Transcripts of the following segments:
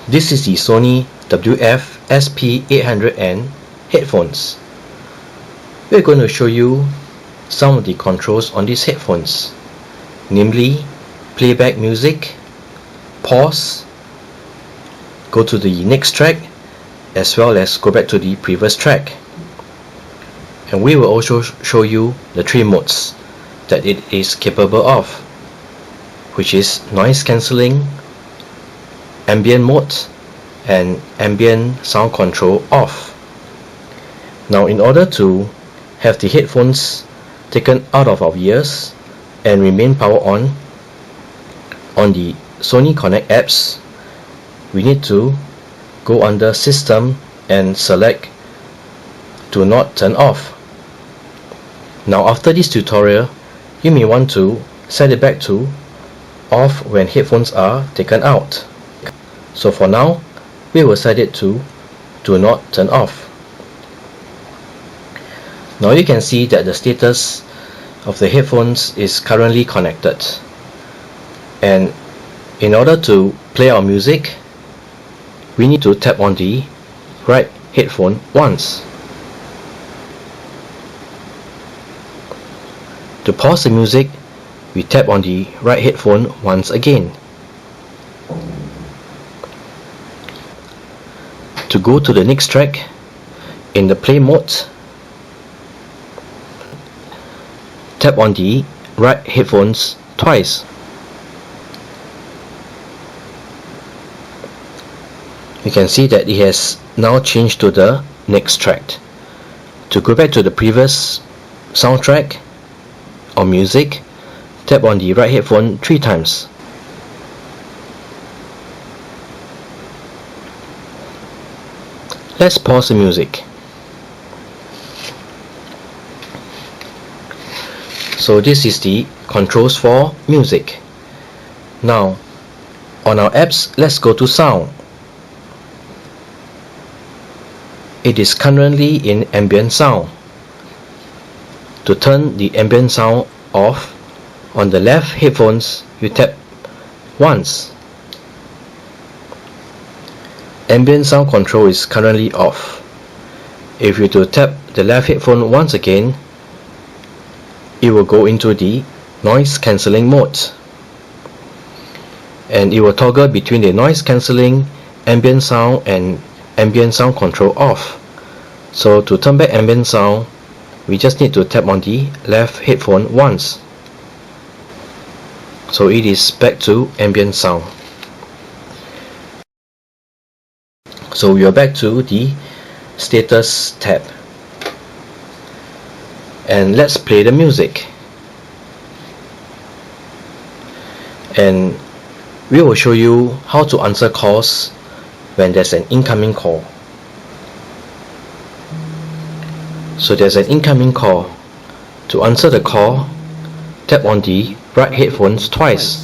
This is the Sony WF SP800N headphones. We're going to show you some of the controls on these headphones, namely playback music, pause, go to the next track, as well as go back to the previous track. And we will also show you the three modes that it is capable of, which is noise cancelling, ambient mode, and ambient sound control off. Now, in order to have the headphones taken out of our ears and remain power on the Sony Connect apps, we need to go under System and select Do Not Turn Off. Now, after this tutorial, you may want to set it back to off when headphones are taken out. So for now, we will set it to Do Not Turn Off. Now you can see that the status of the headphones is currently connected. And in order to play our music, we need to tap on the right headphone once. To pause the music, we tap on the right headphone once again. To go to the next track, in the play mode, tap on the right headphones twice. You can see that it has now changed to the next track. To go back to the previous soundtrack or music, tap on the right headphone 3 times. Let's pause the music. So this is the controls for music. Now, on our apps, let's go to sound. It is currently in ambient sound. To turn the ambient sound off, on the left headphones, you tap once. Ambient sound control is currently off. If you tap the left headphone once again, it will go into the noise cancelling mode, and it will toggle between the noise cancelling, ambient sound, and ambient sound control off. So to turn back ambient sound, we just need to tap on the left headphone once. So it is back to ambient sound. So we are back to the status tab, and let's play the music. And we will show you how to answer calls when there's an incoming call. So there's an incoming call. To answer the call, tap on the right headphones twice.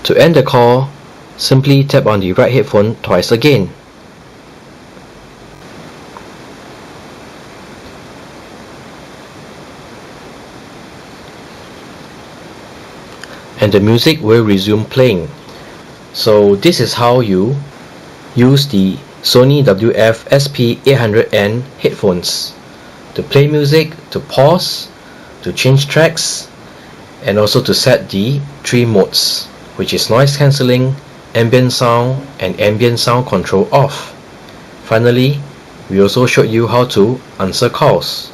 To end the call, simply tap on the right headphone twice again. And the music will resume playing. So this is how you use the Sony WF SP800N headphones to play music, to pause, to change tracks, and also to set the 3 modes, which is noise cancelling, ambient sound, and ambient sound control off. Finally, we also showed you how to answer calls.